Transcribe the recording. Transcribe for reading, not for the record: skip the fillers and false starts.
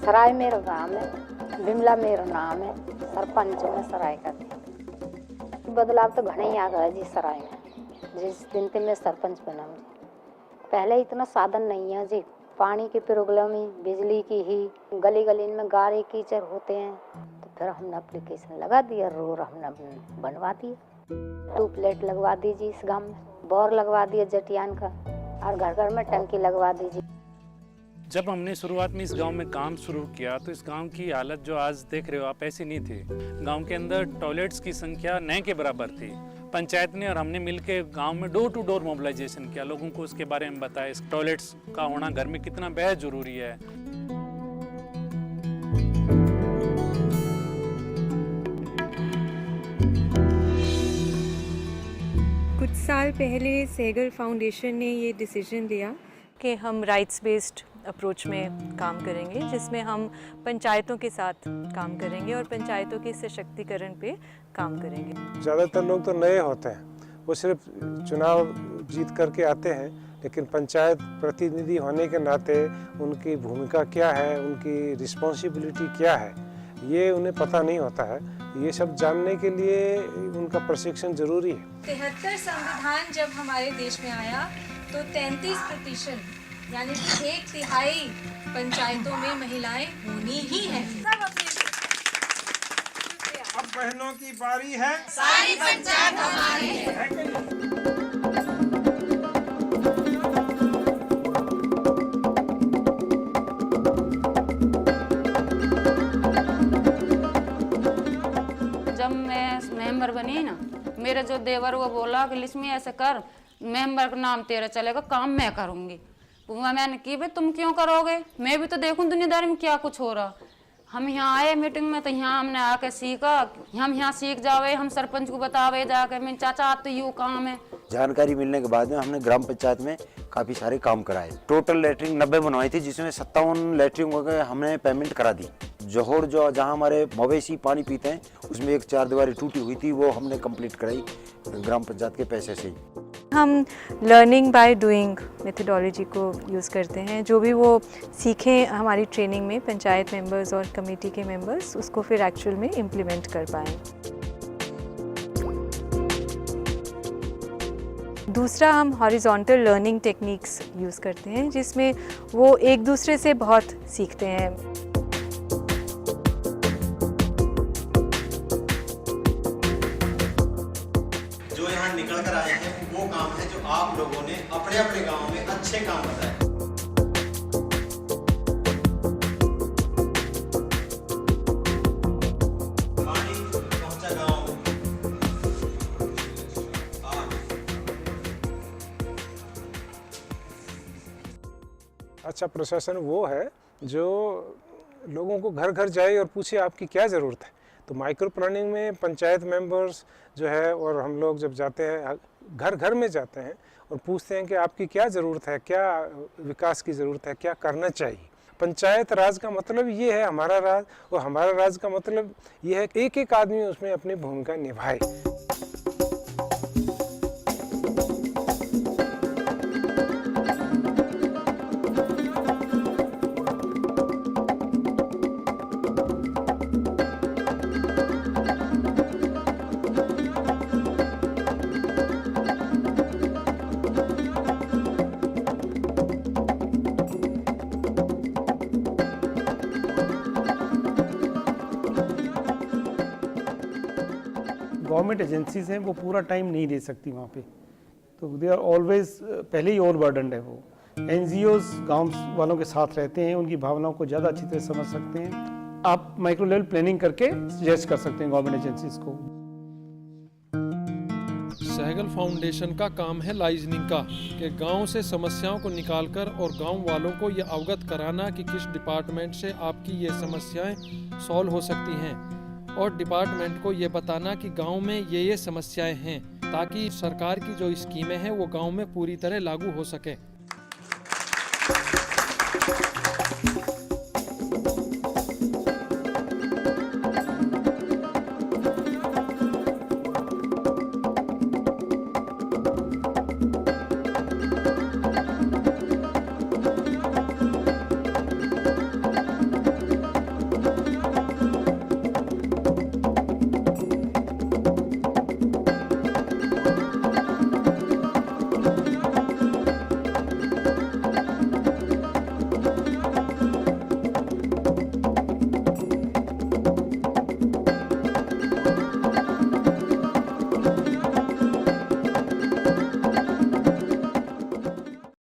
सराय मेरा गाँव है, बिमला मेरा नाम है, सरपंच में सराय का। बदलाव तो घना ही आ गया जी सराय में, जिस दिन से मैं सरपंच बना हूँ। पहले इतना साधन नहीं है जी, पानी की प्रॉब्लम ही, बिजली की ही, गली गली में गाड़ी कीचड़ होते हैं। तो फिर हमने एप्लीकेशन लगा दिया, रोड हमने बनवा दिया। ट्यूबलाइट लगवा दीजिए इस गांव में, बोर लगवा दिया जटियान का, और घर घर में टंकी लगवा दीजिए। जब हमने शुरुआत में इस गांव में काम शुरू किया तो इस गांव की हालत जो आज देख रहे हो आप ऐसी नहीं थी। गांव के अंदर टॉयलेट्स की संख्या न के बराबर थी। पंचायत ने और हमने मिलकर गांव में डोर टू डोर मोबिलाइजेशन किया, लोगों को उसके बारे में बताया, इस टॉयलेट्स का होना घर में कितना बेहद जरूरी है। कुछ साल पहले सहगल फाउंडेशन ने ये डिसीजन लिया कि हम राइट्स बेस्ड अप्रोच में काम करेंगे, जिसमें हम पंचायतों के साथ काम करेंगे और पंचायतों के सशक्तिकरण पे काम करेंगे। ज़्यादातर लोग तो नए होते हैं, वो सिर्फ चुनाव जीत करके आते हैं, लेकिन पंचायत प्रतिनिधि होने के नाते उनकी भूमिका क्या है, उनकी रिस्पॉन्सिबिलिटी क्या है, ये उन्हें पता नहीं होता है। ये सब जानने के लिए उनका प्रशिक्षण जरूरी है। 73 संविधान जब हमारे देश में आया तो 33% यानी कि 1/3 पंचायतों में महिलाएं होनी ही हैं। अब बहनों की बारी है, सारी पंचायत हमारी है। जब मैं मेंबर बनी ना, मेरे जो देवर वो बोला कि लिस्मी ऐसे कर, मेंबर का नाम तेरा चलेगा, काम मैं करूंगी। मैंने की भाई तुम क्यों करोगे, मैं भी तो देखूं दुनियादारी में क्या कुछ हो रहा। हम यहाँ आए मीटिंग में तो यहाँ हमने आके सीखा, हम यहाँ सीख जावे, हम सरपंच को बतावे जाके मैं चाचा तो यूँ काम है। जानकारी मिलने के बाद में हमने ग्राम पंचायत में काफ़ी सारे काम कराए। टोटल लेटरिंग 90 बनवाई थी, जिसमें 57 लेटरिंग हो गए, हमने पेमेंट करा दी। जोहर जो जहाँ हमारे मवेशी पानी पीते हैं उसमें एक 4 दीवारी टूटी हुई थी, वो हमने कंप्लीट कराई ग्राम पंचायत के पैसे से ही। हम लर्निंग बाय डूइंग मेथडोलॉजी को यूज़ करते हैं। जो भी वो सीखें हमारी ट्रेनिंग में, पंचायत मेंबर्स और कमेटी के मेंबर्स उसको फिर एक्चुअल में इम्प्लीमेंट कर पाएँ। दूसरा, हम हॉरिजॉन्टल लर्निंग टेक्निक्स यूज़ करते हैं, जिसमें वो एक दूसरे से बहुत सीखते हैं। जो यहाँ निकल कर आए हैं वो काम है जो आप लोगों ने अपने अपने गांव में अच्छे काम बताए। पानी पहुंचा गांव में। अच्छा प्रशासन वो है जो लोगों को घर घर जाए और पूछे आपकी क्या ज़रूरत है। तो माइक्रो प्लानिंग में पंचायत मेंबर्स जो है और हम लोग जब जाते हैं घर घर में जाते हैं और पूछते हैं कि आपकी क्या ज़रूरत है, क्या विकास की ज़रूरत है, क्या करना चाहिए। पंचायत राज का मतलब ये है हमारा राज, और हमारा राज का मतलब ये है कि एक एक आदमी उसमें अपनी भूमिका निभाए। गवर्नमेंट एजेंसीज हैं वो पूरा टाइम नहीं दे सकती वहाँ पे, तो दे आर ऑलवेज पहले ही ओवरबर्डन्ड है। वो एनजीओज गांव वालों के साथ रहते हैं, उनकी भावनाओं को ज़्यादा अच्छी तरह समझ सकते हैं। आप माइक्रो लेवल प्लानिंग करके सजेस्ट कर सकते हैं गवर्नमेंट एजेंसीज को। सहगल फाउंडेशन का काम है लाइजनिंग का, कि गांव से समस्याओं को निकालकर और गांव वालों को ये अवगत कराना कि किस डिपार्टमेंट से आपकी ये समस्याएं सॉल्व हो सकती हैं, और डिपार्टमेंट को ये बताना कि गांव में ये समस्याएं हैं, ताकि सरकार की जो स्कीमें हैं वो गांव में पूरी तरह लागू हो सके।